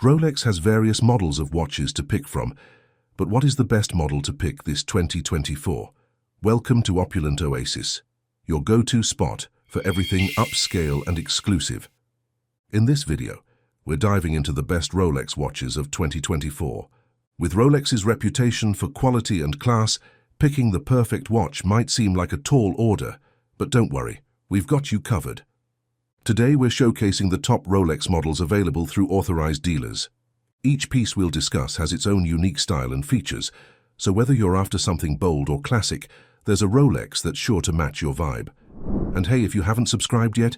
Rolex has various models of watches to pick from, but what is the best model to pick this 2024? Welcome to Opulent Oasis, your go-to spot for everything upscale and exclusive. In this video, we're diving into the best Rolex watches of 2024. With Rolex's reputation for quality and class, picking the perfect watch might seem like a tall order, but don't worry, we've got you covered. Today we're showcasing the top Rolex models available through authorized dealers. Each piece we'll discuss has its own unique style and features, so whether you're after something bold or classic, there's a Rolex that's sure to match your vibe. And hey, if you haven't subscribed yet,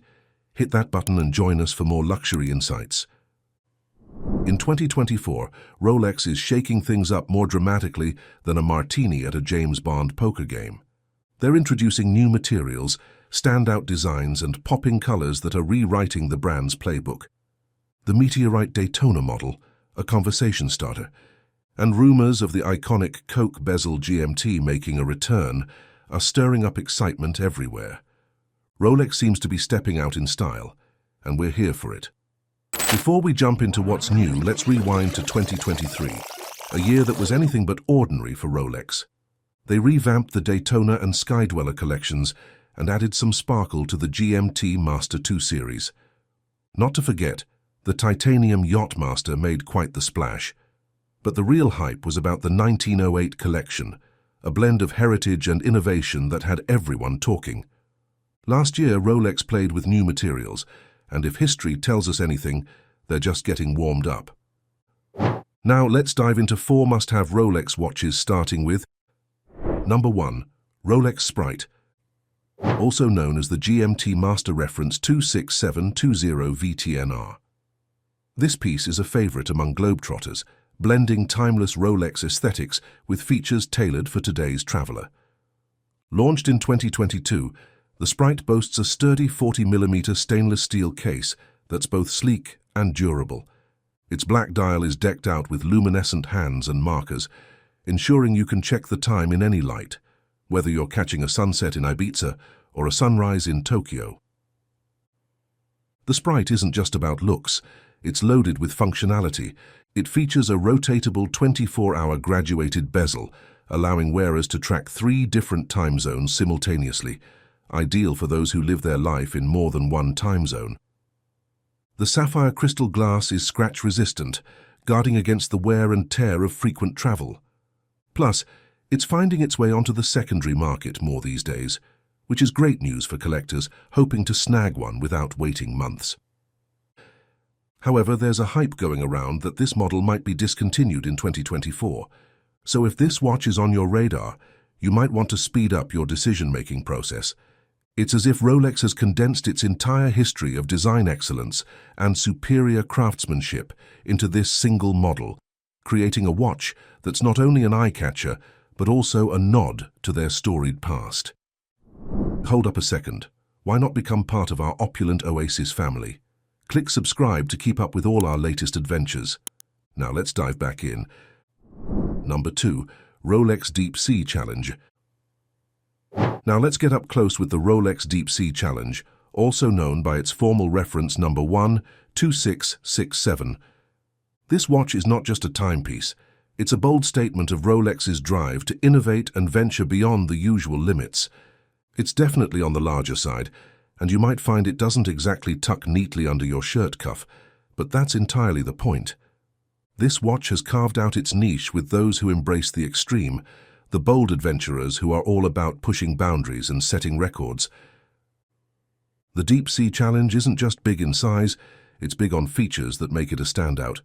hit that button and join us for more luxury insights. In 2024, Rolex is shaking things up more dramatically than a martini at a James Bond poker game. They're introducing new materials, standout designs and popping colors that are rewriting the brand's playbook. The Meteorite Daytona model, a conversation starter, and rumors of the iconic Coke bezel GMT making a return are stirring up excitement everywhere. Rolex seems to be stepping out in style, and we're here for it. Before we jump into what's new, let's rewind to 2023, a year that was anything but ordinary for Rolex. They revamped the Daytona and Skydweller collections and added some sparkle to the GMT Master 2 series. Not to forget, the titanium Yachtmaster made quite the splash. But the real hype was about the 1908 collection, a blend of heritage and innovation that had everyone talking. Last year, Rolex played with new materials, and if history tells us anything, they're just getting warmed up. Now let's dive into 4 must-have Rolex watches, starting with Number 1. Rolex Sprite, also known as the GMT Master Reference 26720 VTNR. This piece is a favorite among globetrotters, blending timeless Rolex aesthetics with features tailored for today's traveler. Launched in 2022, the Sprite boasts a sturdy 40mm stainless steel case that's both sleek and durable. Its black dial is decked out with luminescent hands and markers, ensuring you can check the time in any light, whether you're catching a sunset in Ibiza or a sunrise in Tokyo. The Sprite isn't just about looks, it's loaded with functionality. It features a rotatable 24-hour graduated bezel, allowing wearers to track 3 different time zones simultaneously, ideal for those who live their life in more than one time zone. The sapphire crystal glass is scratch-resistant, guarding against the wear and tear of frequent travel. Plus, it's finding its way onto the secondary market more these days, which is great news for collectors hoping to snag one without waiting months. However, there's a hype going around that this model might be discontinued in 2024, so if this watch is on your radar, you might want to speed up your decision-making process. It's as if Rolex has condensed its entire history of design excellence and superior craftsmanship into this single model, creating a watch that's not only an eye-catcher, but also a nod to their storied past. Hold up a second. Why not become part of our Opulent Oasis family? Click subscribe to keep up with all our latest adventures. Now let's dive back in. Number 2. Rolex Deep Sea Challenge. Now let's get up close with the Rolex Deep Sea Challenge, also known by its formal reference number 12667. This watch is not just a timepiece. It's a bold statement of Rolex's drive to innovate and venture beyond the usual limits. It's definitely on the larger side, and you might find it doesn't exactly tuck neatly under your shirt cuff, but that's entirely the point. This watch has carved out its niche with those who embrace the extreme, the bold adventurers who are all about pushing boundaries and setting records. The Deep Sea Challenge isn't just big in size, it's big on features that make it a standout.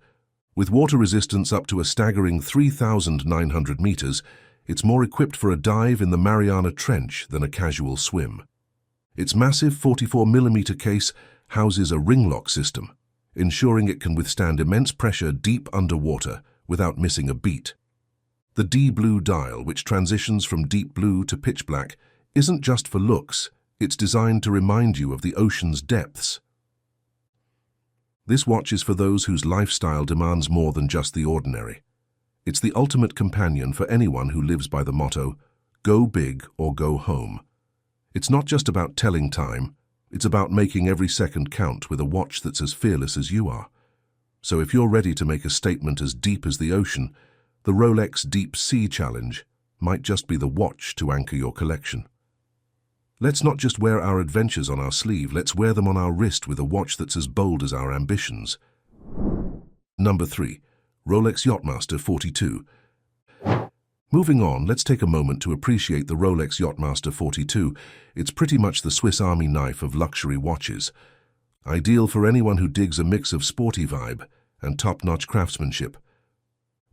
With water resistance up to a staggering 3,900 meters, it's more equipped for a dive in the Mariana Trench than a casual swim. Its massive 44mm case houses a ring lock system, ensuring it can withstand immense pressure deep underwater without missing a beat. The D-Blue dial, which transitions from deep blue to pitch black, isn't just for looks, it's designed to remind you of the ocean's depths. This watch is for those whose lifestyle demands more than just the ordinary. It's the ultimate companion for anyone who lives by the motto, go big or go home. It's not just about telling time, it's about making every second count with a watch that's as fearless as you are. So if you're ready to make a statement as deep as the ocean, the Rolex Deep Sea Challenge might just be the watch to anchor your collection. Let's not just wear our adventures on our sleeve, let's wear them on our wrist with a watch that's as bold as our ambitions. Number 3. Rolex Yachtmaster 42. Moving on, let's take a moment to appreciate the Rolex Yachtmaster 42. It's pretty much the Swiss Army knife of luxury watches. Ideal for anyone who digs a mix of sporty vibe and top-notch craftsmanship.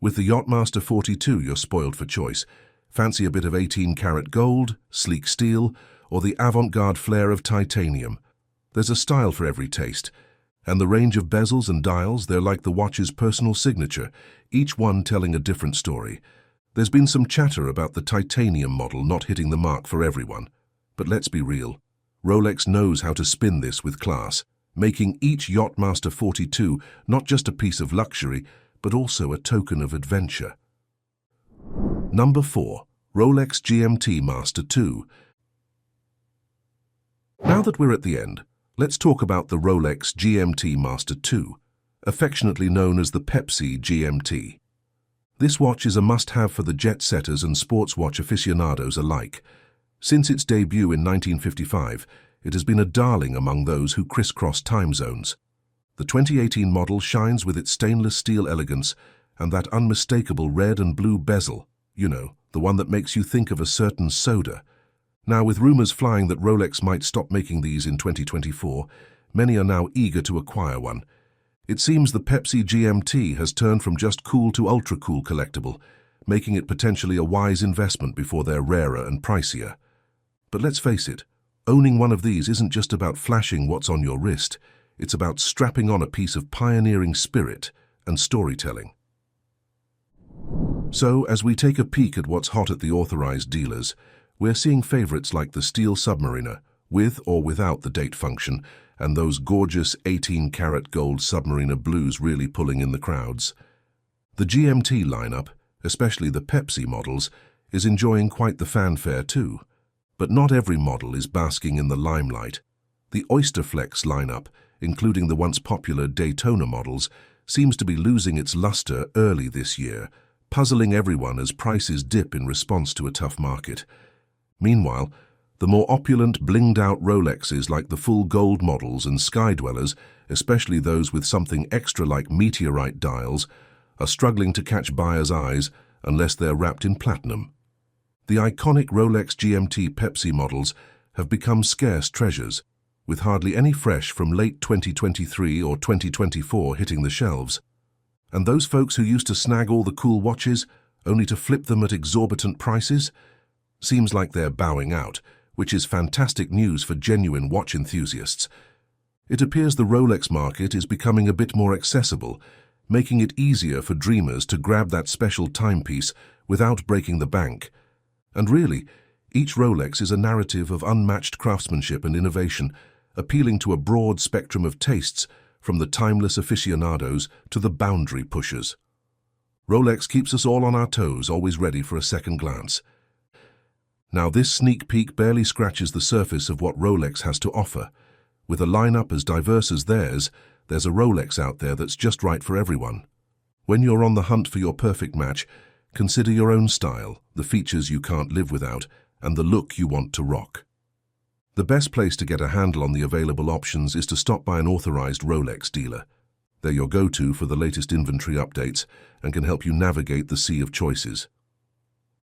With the Yachtmaster 42, you're spoiled for choice. Fancy a bit of 18-karat gold, sleek steel, or the avant-garde flair of titanium. There's a style for every taste. And the range of bezels and dials, they're like the watch's personal signature, each one telling a different story. There's been some chatter about the titanium model not hitting the mark for everyone. But let's be real. Rolex knows how to spin this with class, making each Yachtmaster 42 not just a piece of luxury, but also a token of adventure. Number 4. Rolex GMT Master 2. Now that we're at the end, let's talk about the Rolex GMT Master 2, affectionately known as the Pepsi GMT. This watch is a must-have for the jet-setters and sports watch aficionados alike. Since its debut in 1955, it has been a darling among those who crisscross time zones. The 2018 model shines with its stainless steel elegance and that unmistakable red and blue bezel, you know, the one that makes you think of a certain soda. Now, with rumors flying that Rolex might stop making these in 2024, many are now eager to acquire one. It seems the Pepsi GMT has turned from just cool to ultra-cool collectible, making it potentially a wise investment before they're rarer and pricier. But let's face it, owning one of these isn't just about flashing what's on your wrist, it's about strapping on a piece of pioneering spirit and storytelling. So, as we take a peek at what's hot at the authorized dealers, we're seeing favorites like the Steel Submariner, with or without the date function, and those gorgeous 18-karat gold Submariner blues really pulling in the crowds. The GMT lineup, especially the Pepsi models, is enjoying quite the fanfare too. But not every model is basking in the limelight. The Oysterflex lineup, including the once popular Daytona models, seems to be losing its luster early this year, puzzling everyone as prices dip in response to a tough market. Meanwhile, the more opulent, blinged-out Rolexes like the full gold models and Sky Dwellers, especially those with something extra like meteorite dials, are struggling to catch buyers' eyes unless they're wrapped in platinum. The iconic Rolex GMT Pepsi models have become scarce treasures, with hardly any fresh from late 2023 or 2024 hitting the shelves. And those folks who used to snag all the cool watches, only to flip them at exorbitant prices, seems like they're bowing out, which is fantastic news for genuine watch enthusiasts. It appears the Rolex market is becoming a bit more accessible, making it easier for dreamers to grab that special timepiece without breaking the bank. And really, each Rolex is a narrative of unmatched craftsmanship and innovation, appealing to a broad spectrum of tastes, from the timeless aficionados to the boundary pushers. Rolex keeps us all on our toes, always ready for a second glance. Now, this sneak peek barely scratches the surface of what Rolex has to offer. With a lineup as diverse as theirs, there's a Rolex out there that's just right for everyone. When you're on the hunt for your perfect match, consider your own style, the features you can't live without, and the look you want to rock. The best place to get a handle on the available options is to stop by an authorized Rolex dealer. They're your go-to for the latest inventory updates and can help you navigate the sea of choices.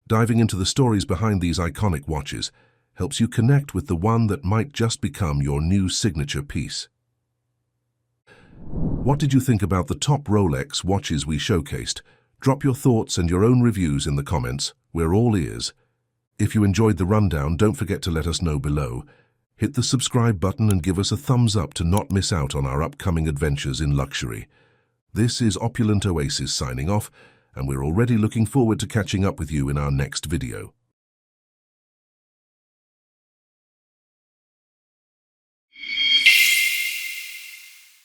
Diving into the stories behind these iconic watches helps you connect with the one that might just become your new signature piece. What did you think about the top Rolex watches we showcased? Drop your thoughts and your own reviews in the comments. We're all ears. If you enjoyed the rundown, don't forget to let us know below. Hit the subscribe button and give us a thumbs up to not miss out on our upcoming adventures in luxury. This is Opulent Oasis signing off, and we're already looking forward to catching up with you in our next video.